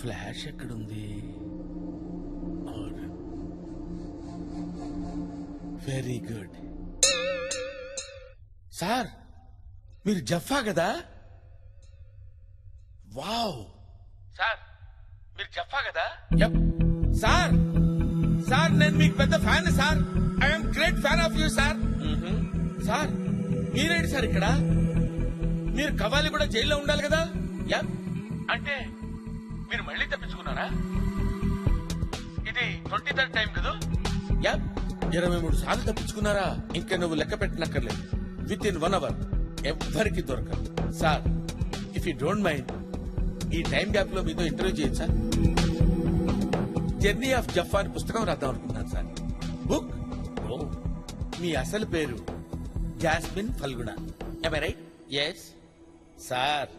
Flash ఎక్కడుంది? Very good. Sir మీరు జఫా కదా? వావ్. సార్ మీరు జఫా కదా? సార్ సార్ నేను మీకు పెద్ద fan sir. I'm great fan of you sir. Sir మీరేంటి సార్ ఇక్కడ? మీరు కవాలి కూడా జైల్లో ఉండాలి కదా? అంటే మీరు మళ్ళీ తప్పించుకున్నారా? ఇది 23rd టైం కదా? 23 సార్లు తప్పించుకున్నారా? ఇంకా నువ్వు లెక్క పెట్టనక్కర్లేదు. విత్ ఇన్ 1 hour ఎవ్వరికి దొరకదు. Sir if you don't mind ఈ టైం గ్యాప్ లో మీతో ఇంటర్వ్యూ చేయొచ్చు సార్. జర్నీ ఆఫ్ జఫా అని పుస్తకం రాద్దాం అనుకుంటున్నాను సార్. బుక్. మీ అసలు పేరు Jasmine Phalguna. am I right? yes sir.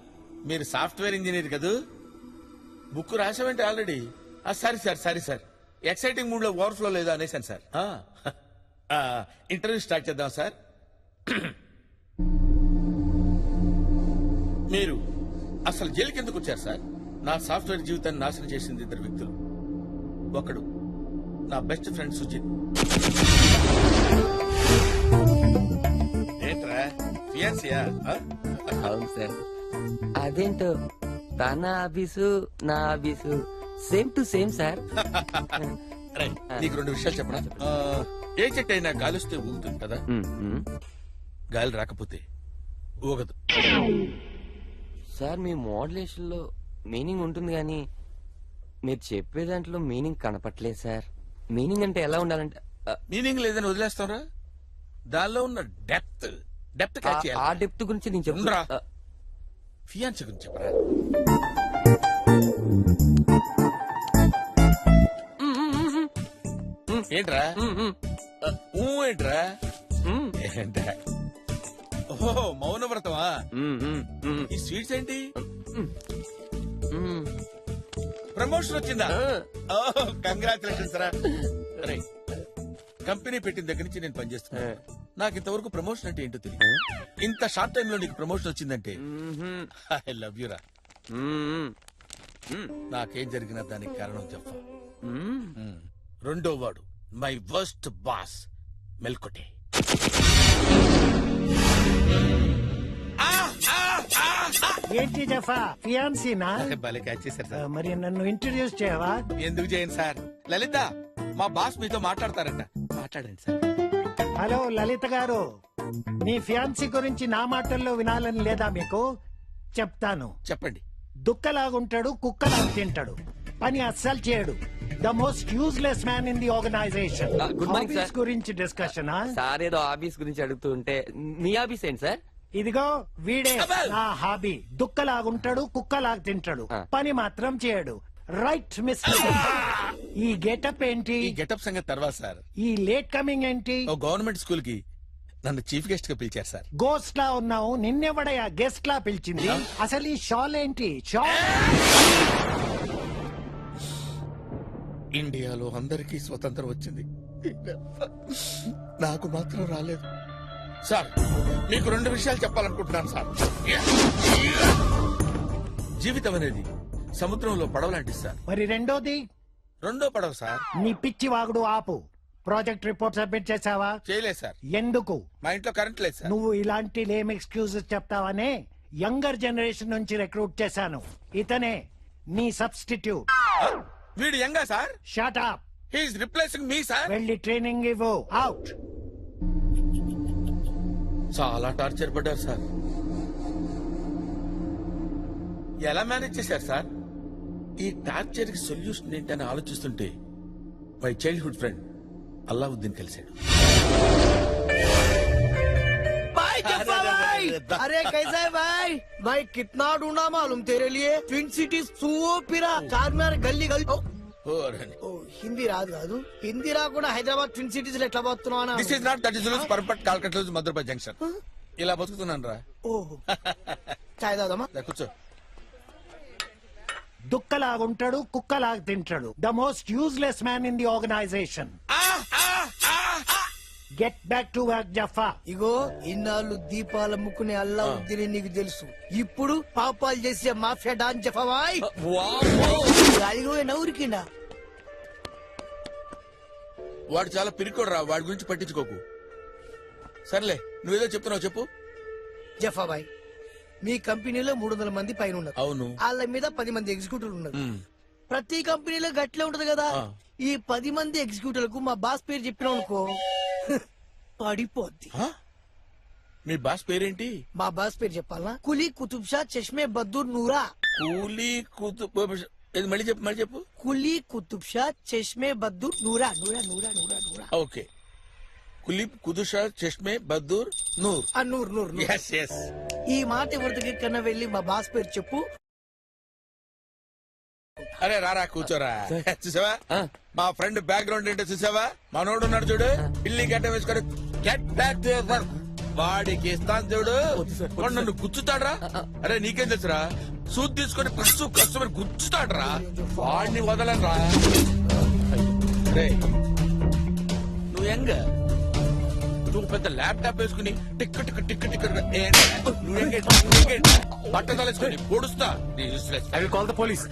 మీరు సాఫ్ట్వేర్ ఇంజనీర్ కదూ? బుక్ రాసామంటే already. Sorry sir exciting mood లో ఓవర్ఫ్లో లేదా అనేసాను సార్. ఇంటర్వ్యూ స్టార్ట్ చేద్దాం సార్. మీరు అసలు జైలుకి ఎందుకు వచ్చారు సార్? నా సాఫ్ట్వేర్ జీవితాన్ని నాశనం చేసింది 2 వ్యక్తులు. ఒకడు నా బెస్ట్ ఫ్రెండ్ సుజిత్. ఏంట్రా ఫియాన్సియా? అవును సార్. అదేంటో తన ఆఫీసు నా office same to same sir. నీకు 2 విషయాలు చెప్పనా? ఏ చెట్టు అయినా గాలిస్తే ఊగుతుంది కదా? గాలి రాకపోతే ఊగదు. సార్ మీ మోడ్యులేషన్ లో మీనింగ్ ఉంటుంది కానీ మీరు చెప్పే దాంట్లో మీనింగ్ కనపట్లేదు సార్. మీనింగ్ అంటే ఎలా ఉండాలంటే మీనింగ్ లేదని వదిలేస్తారా? దానిలో ఉన్న డెప్త్ క్యాచ్ చేయాలి. ఆ డెప్త్ గురించి నేను చెప్తున్నా. చెప్తున్నా. ఫియాన్సీ గురించి చెప్పరా? ఏంట్రా ఏంట్రా ఏంట్రా? ఓహో మౌనవ్రతమా? ఈ స్వీట్స్ ఏంటి? ప్రమోషన్ వచ్చిందా? కంగ్రాచులేషన్స్ రా. కంపెనీ పెట్టిన దగ్గర నుంచి నేను పనిచేస్తున్నా. నాకు ఇంతవరకు ప్రమోషన్ అంటే ఏంటో తెలియదు. ఇంత షార్ట్ టైం లో నీకు ప్రమోషన్ వచ్చిందంటే ఐ లవ్ యూ రా. నాకేం జరిగినా దానికి కారణం జఫా. 2వ వాడు మై వర్స్ట్ బాస్ మెల్కొటే. ఏంటి జఫా ఫియాన్సీనా? భలే క్యాచ్ చేశారు సార్. మరి నన్ను ఇంట్రడ్యూస్ చేయవా? ఎందుకు చేయను సార్. లలిత మా బాస్ మీతో మాట్లాడతారంట. మాట్లాడండి సార్. హలో లలిత గారు, మీ ఫియాన్సీ గురించి నా మాటల్లో వినాలని లేదా మీకు? చెప్తాను. చెప్పండి. దుక్కలాగుంటాడు, కుక్కలాగా తింటాడు, పని అస్సలు చేయడు. The most useless man in the organization. Good morning sir. గురించి డిస్కషన్. సార్ ఏదో ఆఫీస్ గురించి అడుగుతూ ఉంటే మీ ఆఫీస్ ఏంటి సార్? ఇదిగో వీడే నా హాబీ. దుక్కలాగుంటాడు, కుక్కలాగా తింటాడు, పని మాత్రం చేయడు. Right mister. ఈ గెటప్ ఏంటి? ఈ గెటప్ సంగతి తర్వాత సార్. ఈ లేట్ కమింగ్ ఏంటి? ఓ గవర్నమెంట్ స్కూల్ కి నన్ను చీఫ్ గెస్ట్ గా పిలిచారు సార్. గోస్ట్ లా ఉన్నావు, నిన్నెవడయా గెస్ట్ లా పిలిచింది? అసలు ఈ షాల్ ఏంటి? షాల్ ఇండియాలో అందరికీ స్వతంత్రం వచ్చింది, నాకు మాత్రం రాలేదు సార్. మీకు 2 విషయాలు చెప్పాలనుకుంటున్నాను సార్. జీవితం అనేది సముద్రంలో పడవలాంటి సార్. మరి రెండోది? 2వ పడవ సార్. నీ పిచ్చి వాగుడు ఆపు. ప్రాజెక్ట్ రిపోర్ట్ సబ్మిట్ చేసావా? చేయలేదు సార్. ఎందుకు? మా ఇంట్లో కరెంట్ లేదు సార్. నువ్వు ఇలాంటి లేమ్ ఎక్స్క్యూజెస్ చెప్తావనే యంగర్ జనరేషన్ నుంచి రిక్రూట్ చేశాను. ఇతనే నీ సబ్స్టిట్యూట్. వీడు యంగా sir? Shut up. He is replacing me sir. వెళ్ళి ట్రైనింగ్ ఇవ్వు. అవుట్. చాలా టార్చర్ పడ్డారు సార్. ఎలా మేనేజ్ చేశారు సార్? ఈ టార్చర్ కి సొల్యూషన్ ఏంటని ఆలోచిస్తుంటే మై చైల్డ్హుడ్ ఫ్రెండ్ అల్లావుద్దీన్ కలిశాడు. अरे कैसा है भाई? भाई कितना ढूंढा मालूम तेरे लिए. ट्विन सिटीज सूपिरा चार्मिनार गल्ली गल्ली. హిందీ రాదు కాదు. హిందీ రాకుండా హైదరాబాద్ ట్విన్ సిటీస్ లో ఎట్లా బతుకుతున్నావు? This is not that is rules perfect కాల్కట్ రోజు మధురపై జంక్షన్. ఇలా బతుకుతున్నాను రా. ఓహో చాయ్ తాగుదామా? కూర్చో. దుక్కలాగుంటాడు, కుక్కలాగా తింటాడు. The most useless man in the organisation. Get back to work జఫా. ఇగో ఇన్నాళ్ళు దీపాల ముక్కునే అల్లా ఉద్దిని నీకు తెలుసు. ఇప్పుడు పాపాలు చేసే మాఫియా డాన్ జఫాబాయ్ గాలిగో నవ్వురికిండా. వాడు చాలా పిరికోడు రా, వాడి గురించి పట్టించుకోకు. సర్లే, నువ్వేదో చెప్తున్నావు చెప్పు. జఫాబాయ్, మీ కంపెనీలో 300 మంది పైన ఉన్నారు. అవును. వాళ్ళ మీద 10 మంది ఎగ్జిక్యూటివ్లు ఉన్నారు. మ్. ప్రతి కంపెనీలో గట్లే ఉంటది కదా. ఆ. ఈ 10 మంది ఎగ్జిక్యూటివ్లకు మా బాస్ పేరు చెప్పినాం అనుకో పడిపోద్ది. ఆ? మీ బాస్ పేరేంటి? మా బాస్ పేరు చెప్పాలనా? కులీ కుతుబ్ షా చష్మే బద్దూర్ నూరా. కూలీ కుతుబ్ ఏది మళ్ళీ చెప్పు, మళ్ళీ చెప్పు. కులీ కుతుబ్ షా చష్మే బద్దూర్ నూరా నూరా నూరా నూరా నూరా. ఓకే, కులీబ్ కుదుషా చష్మే బద్దూర్ నూర్. ఆ నూర్ నూర్ నూర్. Yes yes. ఈ మాట ఎవరి కన్నా వెళ్ళి మా బాస్ పేరు చెప్పు. అరే రారా కూర్చోరా. చూసావా ఆ. మా ఫ్రెండ్ బ్యాక్గ్రౌండ్ ఏంటో చూసావా? మనోడు ఉన్నాడు చూడు, పిల్లి గడ్డ వేసుకొని get back to your work. వాడికి ఇస్తాను చూడు, వాడు నన్ను గుచ్చుతాడ్రా. అరే నీకేం తెలుసురా, సూట్ తీసుకొని కసు కస్టమర్ గుచ్చుతాడ్రా. వాడిని వదలరా. రే నువ్వు యంగ్, నువ్వు పెద్ద ల్యాప్టాప్ వేసుకుని టిక్ టిక్ టిక్ టిక్ బట్ట తలేసుకుని పొడుస్తా. I will call the police.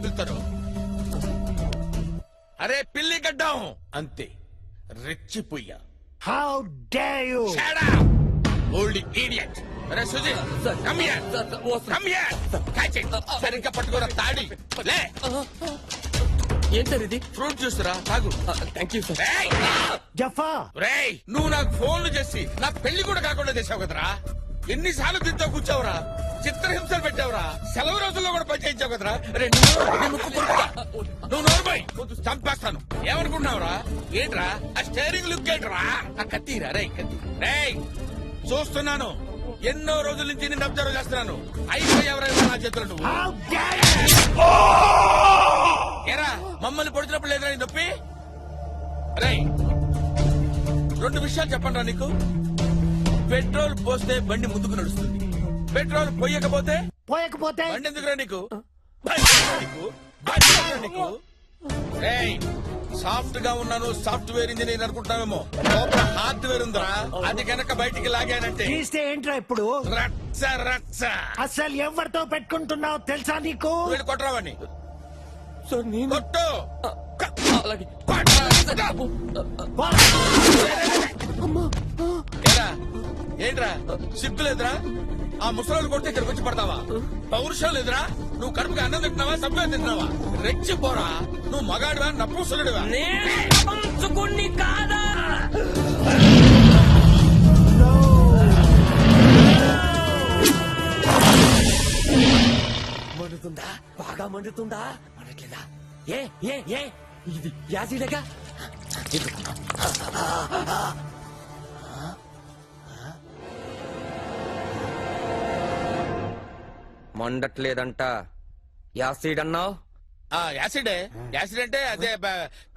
పిలుస్తారు. అరే పిల్లి గడ్డం అంతే, రెచ్చిపోయా. How dare you. Old idiot. అరే Suji, come here. Come here. Catch it. సరిగ్గా పట్టుకోరా తాడి. లే, ఏం సార్ ఇది? ఫ్రూట్ జ్యూస్ రా, తాగు. Thank you sir. రేయ్! జఫా, రేయ్, నువ్వు నాకు ఫోన్లు చేసి నా పెళ్లి కూడా కాకుండా చేసావు కదరా. ఎన్నిసార్లు దీంతో కూర్చోవురా, చిత్రహింసలు పెట్టావురా, సెలవు రోజుల్లో కూడా పని చేయించావు కదరా. రే, నీ ముక్కు కొరుకుతా. నువ్వు నోరుమై, చంపేస్తాను. ఏమనుకుంటున్నావురా? ఏంట్రా ఆ స్టేరింగ్ లుక్ ఏంట్రా? ఆ కత్తిరా. రే కత్తి. రేయ్ చూస్తున్నాను, ఎన్నో రోజుల నుంచి నిన్ను అబ్జర్వ్ చేస్తున్నాను. అయిపోయావరా నా చేతులు నువ్వు. How dare you. ఏరా మమ్మల్ని పొడిచినప్పుడు లేదురా నీ నొప్పి? రేయ్ 2 విషయాలు చెప్పండి రా నీకు. పెట్రోల్ పోస్తే బండి ముందుకు నడుస్తుంది, పెట్రోల్ పోయకపోతే పోయకపోతే బండి ఎందుకురా నీకు? బండి ఎందుకురా నీకు? బండి ఎందుకురా నీకు? రేయ్ సాఫ్ట్ గా ఉన్నాను, సాఫ్ట్వేర్ ఇంజనీర్ అనుకుంటావేమో, లోపల హార్డ్వేర్ ఉందిరా. అది గనక బయటికి లాగానంటే తీస్తే ఏంట్రా ఇప్పుడు? రచ్చ రచ్చ. అసలు ఎవరితో పెట్టుకుంటున్నావు తెలుసా నీకు? వీడు కొట్టరావని సార్ నేను కొట్టు. అలాగే. ఏరా ఏంట్రా సిగ్గులేదురా? ఆ ముసలోళ్ళు కొడితే ఇక్కడికి వచ్చి పడతావా? పౌరుషం లేదురా? నువ్వు కడుపుకి అన్నం తింటున్నావా, సభ్యం తింటున్నావా? రెచ్చిపోరా. నువ్వు మగాడివా నపుంసకుడివా? కాదా? మండుతుందా? బాగా మండుతుందా? మండట్లేదా? ఏ ఏ ఏ ఇది యాసిడేగా? మండట్లేదంట, యాసిడ్ అన్నావు. యాసిడే. యాసిడ్ అంటే అదే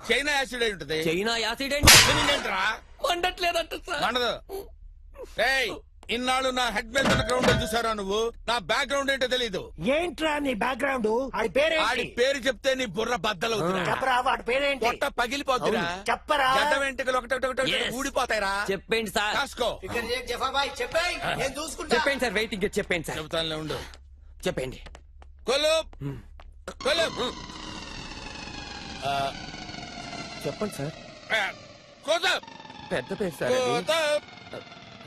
చైనా యాసిడ్ అయి ఉంటది. చైనా యాసిడ్ ఏంట్రా? మండట్లేదంట సార్. మండదు. ఏయ్ ఇన్నాళ్ళు నా హెడ్ మీద గ్రౌండ్ చూసారా నువ్వు? నా బ్యాక్గ్రౌండ్ ఏంటో తెలీదు. ఏంట్రా నీ బ్యాక్గ్రౌండ్? ఆడి ఆడి పేరేంటి? పేరు చెప్తే నీ బుర్ర బద్దలవుతురా, చెప్పరా, వాడి పేరేంటి? పొట్ట పగిలిపోతురా, చెప్పరా. గడ్డ వెంట్రుకలు ఒకటి Yes. ఊడిపోతాయిరా. చెప్పండి సార్. కాసుకో. జఫాబాయ్ చెప్పేయ్, నేను చూసుకుంటా. చెప్పండి సార్, వెయిటింగ్. చెప్పండి సార్. చెబుతానులే ఉండు. చెప్పండి. కొలుప్ కొలుప్ చెప్పండి సార్. కొలుప్ పెద్ద పేరు సార్ అది. కొలుప్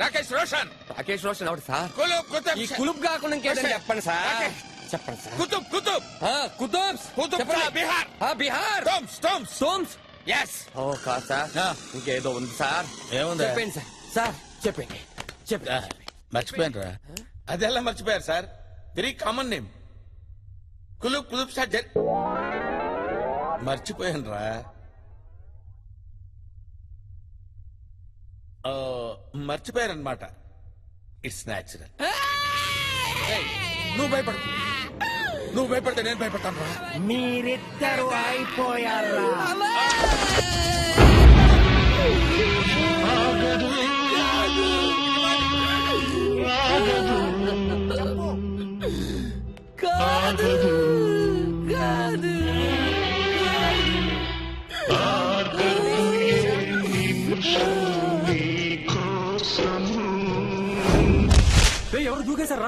రాకేష్ రోషన్. రాకేష్ రోషన్ ఎవరు సార్? కొలుప్ కుతుబ్ ఈ కులుప్ కాకుండా ఇంకేదైనా చెప్పండి సార్. రాకేష్. చెప్పండి సార్. కుతుబ్ కుతుబ్ కుతుబ్స్. కుతుబ్ చెప్పండి. బిహార్. బిహార్. Tombs tombs. సోమ్స్. ఎస్. ఓ కాదు సార్, ఇంకేదో ఉంది సార్. ఏముంది? చెప్పండి సార్. సార్ చెప్పండి. చెప్పండి. మర్చిపోయాను రా. అదెలా మర్చిపోయారు సార్? Very common name. కులుప్ కులుప్ సార్ మర్చిపోయాను రా. మర్చిపోయారనమాట. It's natural. నువ్వు భయపడు, నువ్వు భయపడితే నేను భయపడతాను రా. మీరిద్దరు అయిపోయారా? కాదు కాదు. దూకేశారా